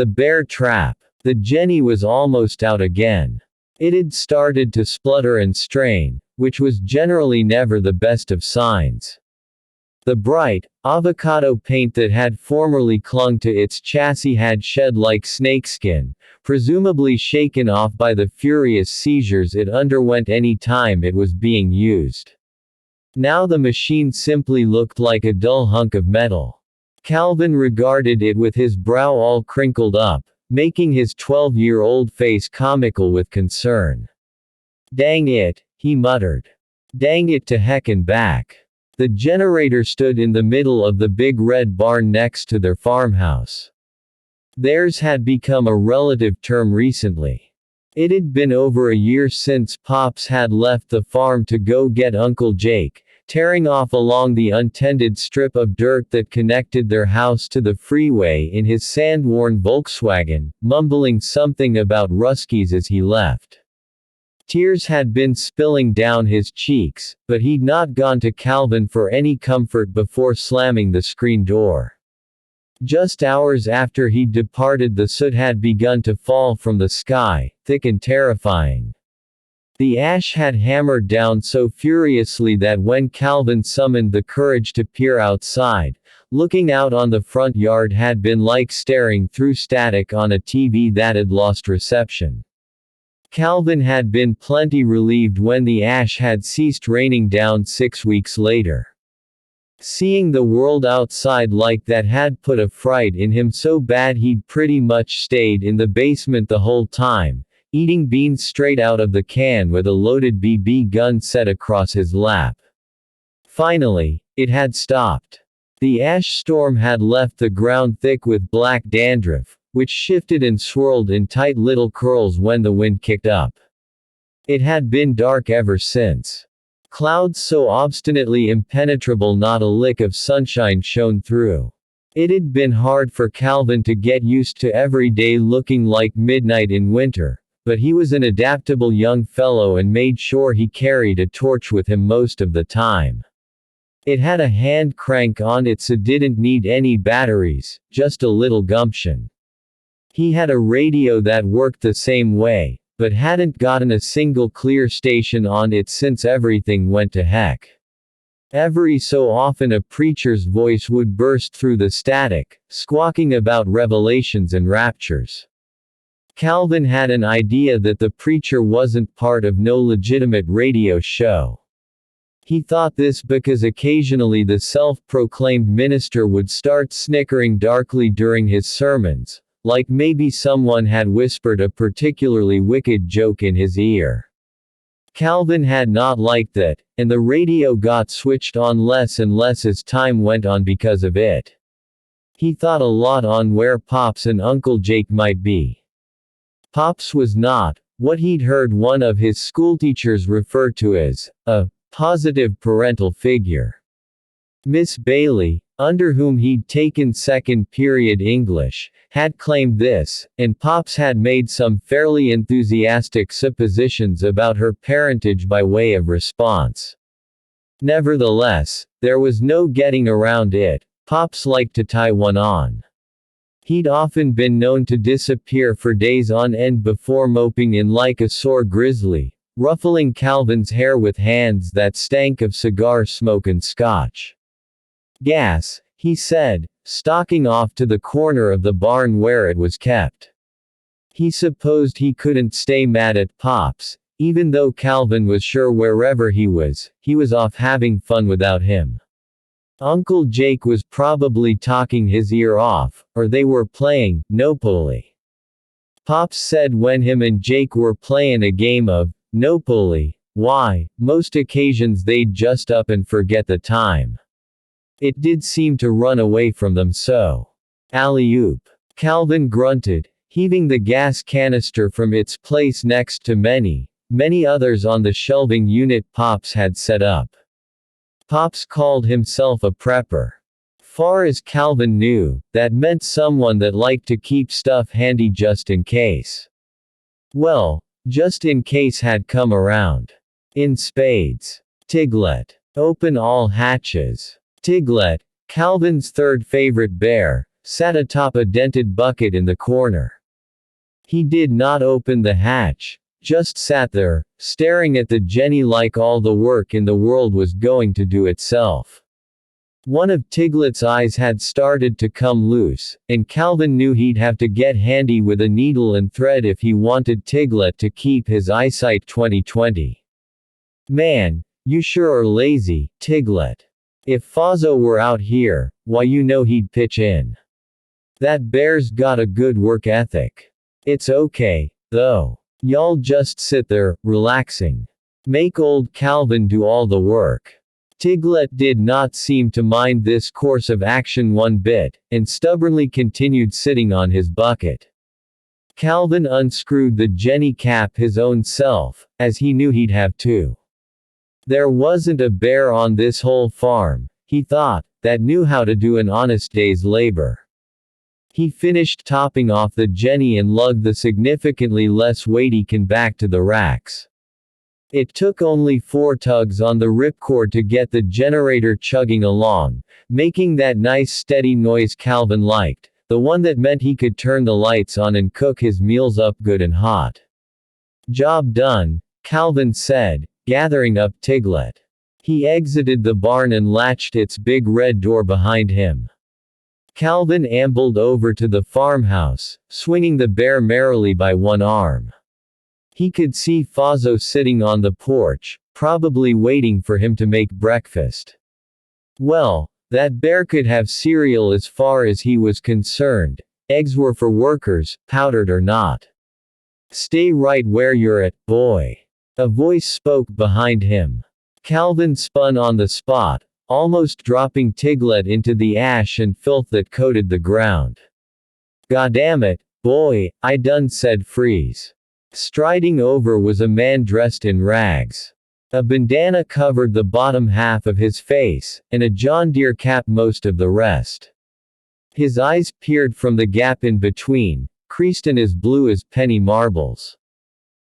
The bear trap. The Jenny was almost out again. It had started to splutter and strain, which was generally never the best of signs. The bright, avocado paint that had formerly clung to its chassis had shed like snakeskin, presumably shaken off by the furious seizures it underwent any time it was being used. Now the machine simply looked like a dull hunk of metal. Calvin regarded it with his brow all crinkled up, making his 12-year-old face comical with concern. "Dang it," he muttered. "Dang it to heck and back." The generator stood in the middle of the big red barn next to their farmhouse. Theirs had become a relative term recently. It had been over a year since Pops had left the farm to go get Uncle Jake, tearing off along the untended strip of dirt that connected their house to the freeway in his sand-worn Volkswagen, mumbling something about Ruskies as he left. Tears had been spilling down his cheeks, but he'd not gone to Calvin for any comfort before slamming the screen door. Just hours after he'd departed, the soot had begun to fall from the sky, thick and terrifying. The ash had hammered down so furiously that when Calvin summoned the courage to peer outside, looking out on the front yard had been like staring through static on a TV that had lost reception. Calvin had been plenty relieved when the ash had ceased raining down 6 weeks later. Seeing the world outside like that had put a fright in him so bad he'd pretty much stayed in the basement the whole time, eating beans straight out of the can with a loaded BB gun set across his lap. Finally, it had stopped. The ash storm had left the ground thick with black dandruff, which shifted and swirled in tight little curls when the wind kicked up. It had been dark ever since. Clouds so obstinately impenetrable not a lick of sunshine shone through. It had been hard for Calvin to get used to every day looking like midnight in winter, but he was an adaptable young fellow and made sure he carried a torch with him most of the time. It had a hand crank on it so didn't need any batteries, just a little gumption. He had a radio that worked the same way, but hadn't gotten a single clear station on it since everything went to heck. Every so often a preacher's voice would burst through the static, squawking about revelations and raptures. Calvin had an idea that the preacher wasn't part of no legitimate radio show. He thought this because occasionally the self-proclaimed minister would start snickering darkly during his sermons, like maybe someone had whispered a particularly wicked joke in his ear. Calvin had not liked that, and the radio got switched on less and less as time went on because of it. He thought a lot on where Pops and Uncle Jake might be. Pops was not, what he'd heard one of his schoolteachers refer to as, a positive parental figure. Miss Bailey, under whom he'd taken second period English, had claimed this, and Pops had made some fairly enthusiastic suppositions about her parentage by way of response. Nevertheless, there was no getting around it. Pops liked to tie one on. He'd often been known to disappear for days on end before moping in like a sore grizzly, ruffling Calvin's hair with hands that stank of cigar smoke and scotch. "Gas," he said, stalking off to the corner of the barn where it was kept. He supposed he couldn't stay mad at Pops, even though Calvin was sure wherever he was off having fun without him. Uncle Jake was probably talking his ear off, or they were playing Monopoly. Pops said when him and Jake were playin' a game of Monopoly, why, most occasions they'd just up and forget the time. It did seem to run away from them so. "Alley-oop," Calvin grunted, heaving the gas canister from its place next to many others on the shelving unit Pops had set up. Pops called himself a prepper. Far as Calvin knew, that meant someone that liked to keep stuff handy just in case. Well, just in case had come around. In spades. Tiglet. Open all hatches. Tiglet, Calvin's third favorite bear, sat atop a dented bucket in the corner. He did not open the hatch, just sat there, staring at the Jenny like all the work in the world was going to do itself. One of Tiglet's eyes had started to come loose, and Calvin knew he'd have to get handy with a needle and thread if he wanted Tiglet to keep his eyesight 20/20. Man, you sure are lazy, Tiglet. If Fozzo were out here, why you know he'd pitch in. That bear's got a good work ethic. It's okay, though. Y'all just sit there, relaxing. Make old Calvin do all the work. Tiglet did not seem to mind this course of action one bit, and stubbornly continued sitting on his bucket. Calvin unscrewed the Jenny cap his own self, as he knew he'd have to. There wasn't a bear on this whole farm, he thought, that knew how to do an honest day's labor. He finished topping off the Jenny and lugged the significantly less weighty can back to the racks. It took only 4 tugs on the ripcord to get the generator chugging along, making that nice steady noise Calvin liked, the one that meant he could turn the lights on and cook his meals up good and hot. Job done, Calvin said, gathering up Tiglet. He exited the barn and latched its big red door behind him. Calvin ambled over to the farmhouse, swinging the bear merrily by one arm. He could see Fozzo sitting on the porch, probably waiting for him to make breakfast. Well, that bear could have cereal as far as he was concerned. Eggs were for workers, powdered or not. Stay right where you're at, boy. A voice spoke behind him. Calvin spun on the spot, almost dropping Tiglet into the ash and filth that coated the ground. Goddammit, boy, I done said freeze. Striding over was a man dressed in rags. A bandana covered the bottom half of his face, and a John Deere cap most of the rest. His eyes peered from the gap in between, creased and as blue as penny marbles.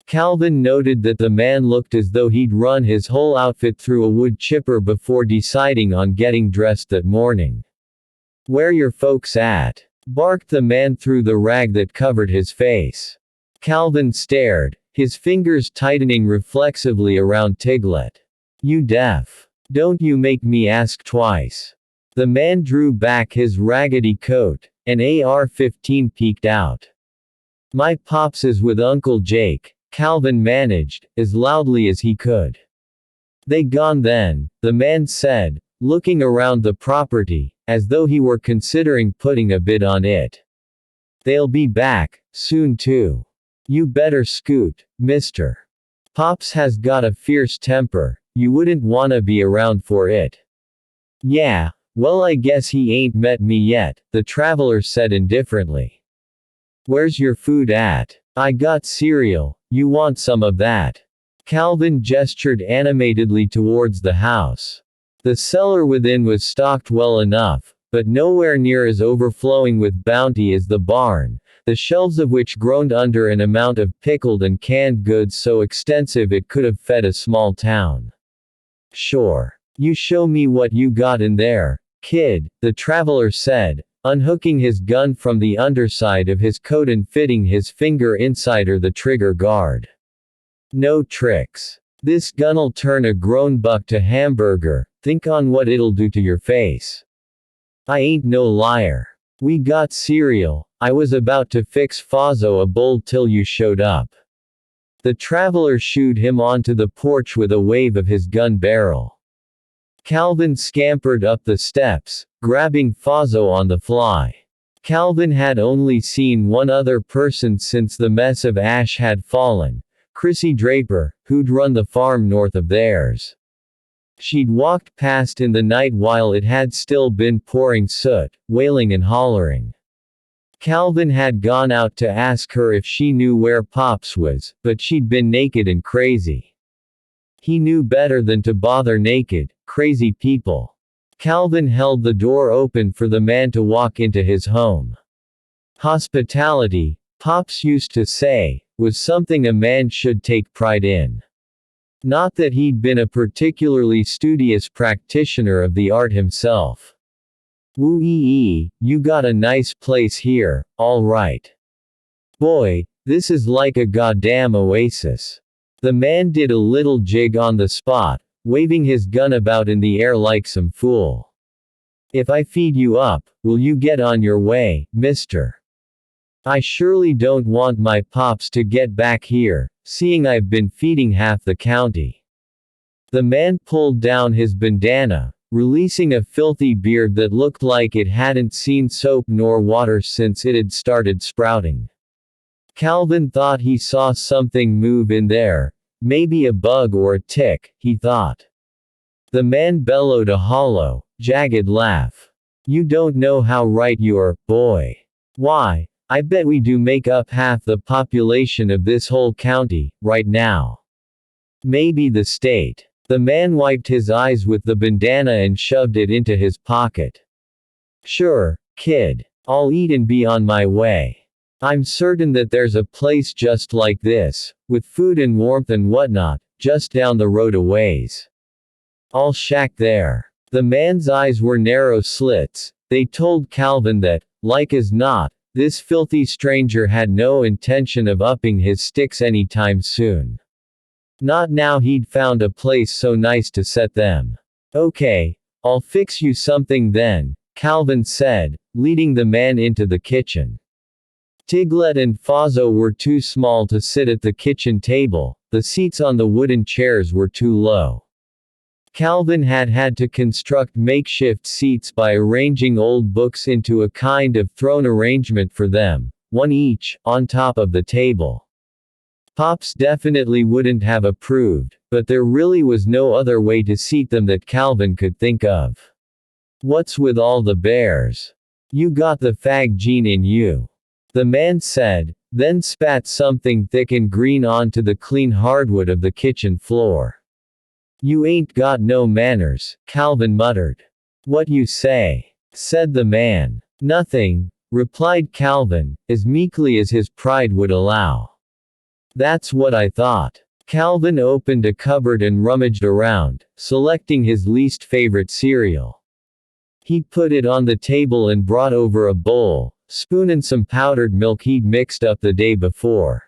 Calvin noted that the man looked as though he'd run his whole outfit through a wood chipper before deciding on getting dressed that morning. "Where your folks at?" barked the man through the rag that covered his face. Calvin stared, his fingers tightening reflexively around Tiglet. "You deaf? Don't you make me ask twice." The man drew back his raggedy coat, and AR-15 peeked out. "My pops is with Uncle Jake," Calvin managed, as loudly as he could. "They gone then," the man said, looking around the property, as though he were considering putting a bid on it. "They'll be back, soon too. You better scoot, mister. Pops has got a fierce temper, you wouldn't wanna be around for it." "Yeah, well I guess he ain't met me yet," the traveler said indifferently. "Where's your food at? I got cereal, you want some of that?" Calvin gestured animatedly towards the house. The cellar within was stocked well enough, but nowhere near as overflowing with bounty as the barn, the shelves of which groaned under an amount of pickled and canned goods so extensive it could have fed a small town. "Sure. You show me what you got in there, kid," the traveler said, unhooking his gun from the underside of his coat and fitting his finger inside the trigger guard. "No tricks. This gun'll turn a grown buck to hamburger, think on what it'll do to your face." "I ain't no liar. We got cereal, I was about to fix Fozzo a bowl till you showed up." The traveler shooed him onto the porch with a wave of his gun barrel. Calvin scampered up the steps, grabbing Fozzo on the fly. Calvin had only seen one other person since the mess of ash had fallen, Chrissy Draper, who'd run the farm north of theirs. She'd walked past in the night while it had still been pouring soot, wailing and hollering. Calvin had gone out to ask her if she knew where Pops was, but she'd been naked and crazy. He knew better than to bother naked, crazy people. Calvin held the door open for the man to walk into his home. Hospitality, Pops used to say, was something a man should take pride in. Not that he'd been a particularly studious practitioner of the art himself. Woo-ee, you got a nice place here, all right. Boy, this is like a goddamn oasis. The man did a little jig on the spot, waving his gun about in the air like some fool. If I feed you up, will you get on your way, mister? I surely don't want my pops to get back here, seeing I've been feeding half the county. The man pulled down his bandana, releasing a filthy beard that looked like it hadn't seen soap nor water since it had started sprouting. Calvin thought he saw something move in there, maybe a bug or a tick, he thought. The man bellowed a hollow, jagged laugh. You don't know how right you're, boy. Why, I bet we do make up half the population of this whole county, right now. Maybe the state. The man wiped his eyes with the bandana and shoved it into his pocket. Sure, kid. I'll eat and be on my way. I'm certain that there's a place just like this, with food and warmth and whatnot, just down the road a ways. I'll shack there. The man's eyes were narrow slits. They told Calvin that, like as not, this filthy stranger had no intention of upping his sticks anytime soon. Not now he'd found a place so nice to set them. Okay, I'll fix you something then, Calvin said, leading the man into the kitchen. Tiglet and Fozzo were too small to sit at the kitchen table, the seats on the wooden chairs were too low. Calvin had to construct makeshift seats by arranging old books into a kind of throne arrangement for them, one each, on top of the table. Pops definitely wouldn't have approved, but there really was no other way to seat them that Calvin could think of. What's with all the bears? You got the fag gene in you. The man said, then spat something thick and green onto the clean hardwood of the kitchen floor. You ain't got no manners, Calvin muttered. What you say? Said the man. Nothing, replied Calvin, as meekly as his pride would allow. That's what I thought. Calvin opened a cupboard and rummaged around, selecting his least favorite cereal. He put it on the table and brought over a bowl, spoon and some powdered milk he'd mixed up the day before.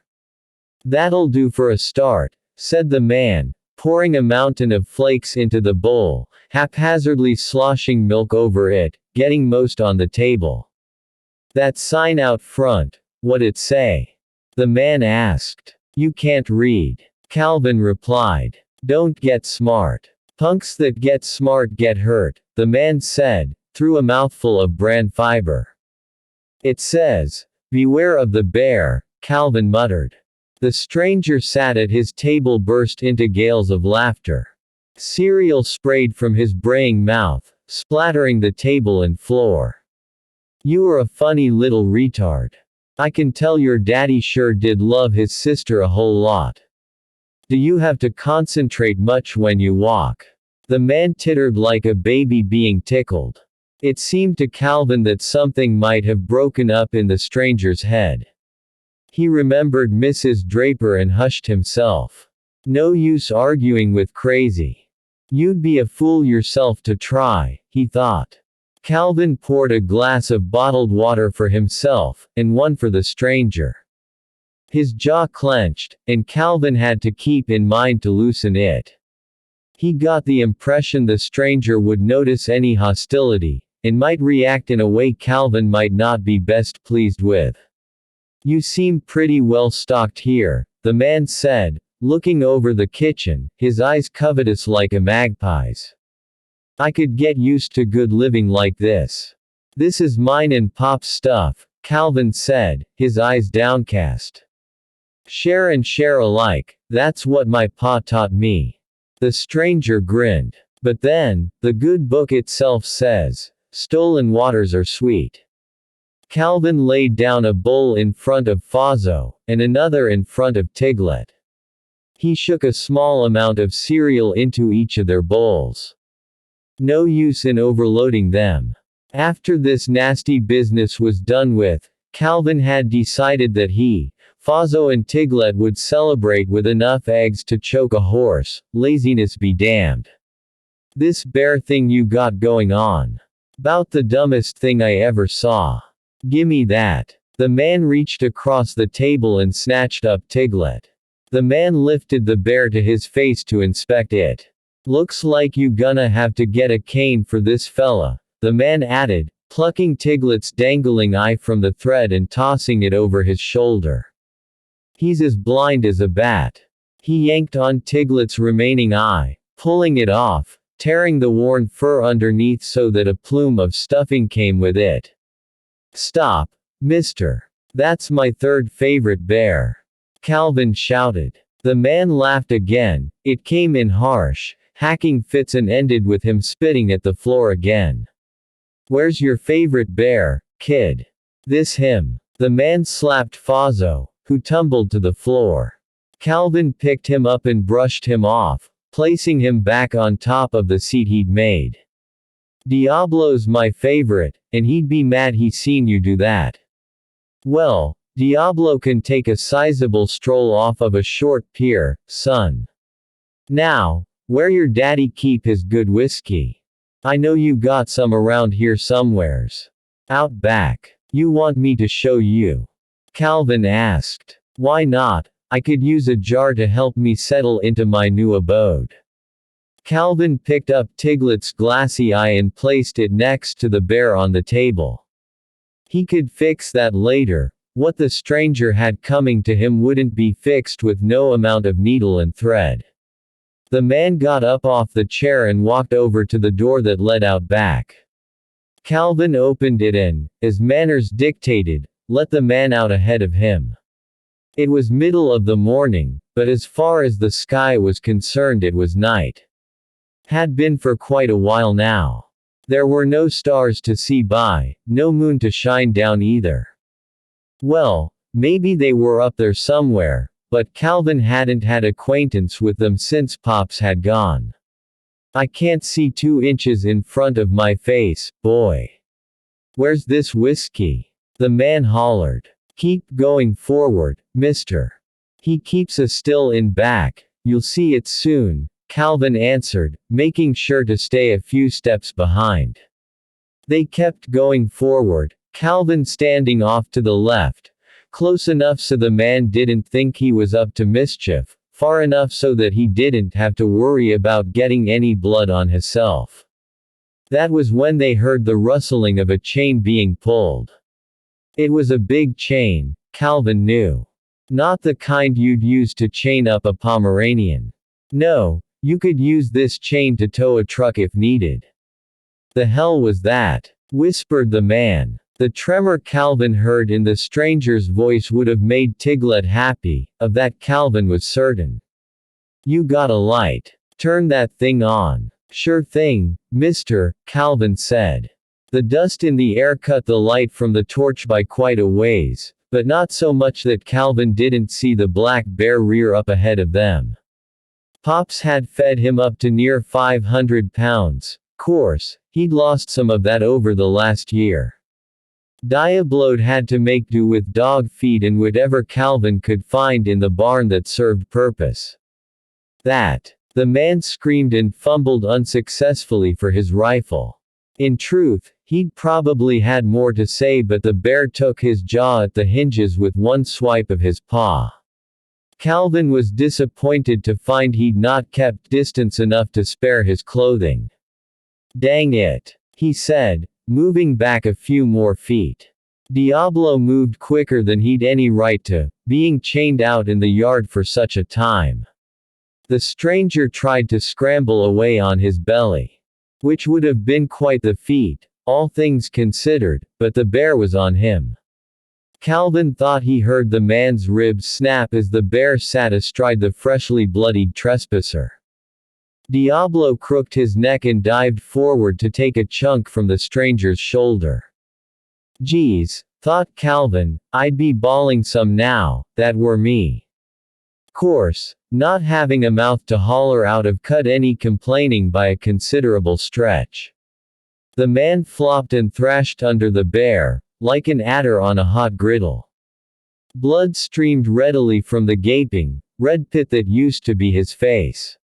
That'll do for a start, said the man, pouring a mountain of flakes into the bowl, haphazardly sloshing milk over it, getting most on the table. That sign out front, what'd it say? The man asked. You can't read. Calvin replied. Don't get smart. Punks that get smart get hurt, the man said, through a mouthful of bran fiber. It says, beware of the bear, Calvin muttered. The stranger sat at his table burst into gales of laughter. Cereal sprayed from his braying mouth, splattering the table and floor. You are a funny little retard. I can tell your daddy sure did love his sister a whole lot. Do you have to concentrate much when you walk? The man tittered like a baby being tickled. It seemed to Calvin that something might have broken up in the stranger's head. He remembered Mrs. Draper and hushed himself. No use arguing with crazy. You'd be a fool yourself to try, he thought. Calvin poured a glass of bottled water for himself, and one for the stranger. His jaw clenched, and Calvin had to keep in mind to loosen it. He got the impression the stranger would notice any hostility, and might react in a way Calvin might not be best pleased with. You seem pretty well stocked here, the man said, looking over the kitchen, his eyes covetous like a magpie's. I could get used to good living like this. This is mine and Pop's stuff, Calvin said, his eyes downcast. Share and share alike, that's what my pa taught me. The stranger grinned. But then, the good book itself says, stolen waters are sweet. Calvin laid down a bowl in front of Fozzo, and another in front of Tiglet. He shook a small amount of cereal into each of their bowls. No use in overloading them. After this nasty business was done with, Calvin had decided that he, Fozzo and Tiglet would celebrate with enough eggs to choke a horse, laziness be damned. This bear thing you got going on. "'Bout the dumbest thing I ever saw. Gimme that." The man reached across the table and snatched up Tiglet. The man lifted the bear to his face to inspect it. "Looks like you gonna have to get a cane for this fella," the man added, plucking Tiglet's dangling eye from the thread and tossing it over his shoulder. "He's as blind as a bat." He yanked on Tiglet's remaining eye, pulling it off, tearing the worn fur underneath so that a plume of stuffing came with it. "Stop, mister. That's my third favorite bear," Calvin shouted. The man laughed again. It came in harsh, hacking fits and ended with him spitting at the floor again. "Where's your favorite bear, kid? This him." The man slapped Fozzo, who tumbled to the floor. Calvin picked him up and brushed him off, placing him back on top of the seat he'd made. "Diablo's my favorite, and he'd be mad he seen you do that." "Well, Diablo can take a sizable stroll off of a short pier, son. Now, where your daddy keep his good whiskey? I know you got some around here somewheres. Out back. You want me to show you?" Calvin asked. "Why not? I could use a jar to help me settle into my new abode." Calvin picked up Tiglet's glassy eye and placed it next to the bear on the table. He could fix that later. What the stranger had coming to him wouldn't be fixed with no amount of needle and thread. The man got up off the chair and walked over to the door that led out back. Calvin opened it and, as manners dictated, let the man out ahead of him. It was middle of the morning, but as far as the sky was concerned it was night. Had been for quite a while now. There were no stars to see by, no moon to shine down either. Well, maybe they were up there somewhere, but Calvin hadn't had acquaintance with them since Pops had gone. "I can't see 2 inches in front of my face, boy. Where's this whiskey?" the man hollered. "Keep going forward, mister. He keeps a still in back, you'll see it soon," Calvin answered, making sure to stay a few steps behind. They kept going forward, Calvin standing off to the left, close enough so the man didn't think he was up to mischief, far enough so that he didn't have to worry about getting any blood on himself. That was when they heard the rustling of a chain being pulled. It was a big chain, Calvin knew. Not the kind you'd use to chain up a Pomeranian. No, you could use this chain to tow a truck if needed. "The hell was that?" whispered the man. The tremor Calvin heard in the stranger's voice would have made Tiglet happy, of that Calvin was certain. "You got a light. Turn that thing on." "Sure thing, mister," Calvin said. The dust in the air cut the light from the torch by quite a ways, but not so much that Calvin didn't see the black bear rear up ahead of them. Pops had fed him up to near 500 pounds. Course, he'd lost some of that over the last year. Diablo'd had to make do with dog feed and whatever Calvin could find in the barn that served purpose. "That!" the man screamed and fumbled unsuccessfully for his rifle. In truth, he'd probably had more to say, but the bear took his jaw at the hinges with one swipe of his paw. Calvin was disappointed to find he'd not kept distance enough to spare his clothing. "Dang it," he said, moving back a few more feet. Diablo moved quicker than he'd any right to, being chained out in the yard for such a time. The stranger tried to scramble away on his belly. Which would have been quite the feat, all things considered, but the bear was on him. Calvin thought he heard the man's ribs snap as the bear sat astride the freshly bloodied trespasser. Diablo crooked his neck and dived forward to take a chunk from the stranger's shoulder. "Geez," thought Calvin, "I'd be bawling some now, that were me." Course, not having a mouth to holler out of cut any complaining by a considerable stretch. The man flopped and thrashed under the bear, like an adder on a hot griddle. Blood streamed readily from the gaping, red pit that used to be his face.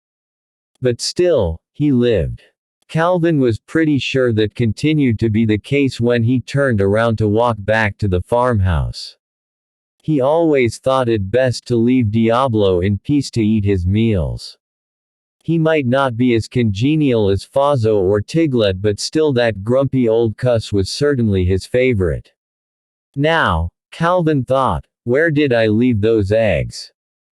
But still, he lived. Calvin was pretty sure that continued to be the case when he turned around to walk back to the farmhouse. He always thought it best to leave Diablo in peace to eat his meals. He might not be as congenial as Fazzo or Tiglet, but still that grumpy old cuss was certainly his favorite. Now, Calvin thought, where did I leave those eggs?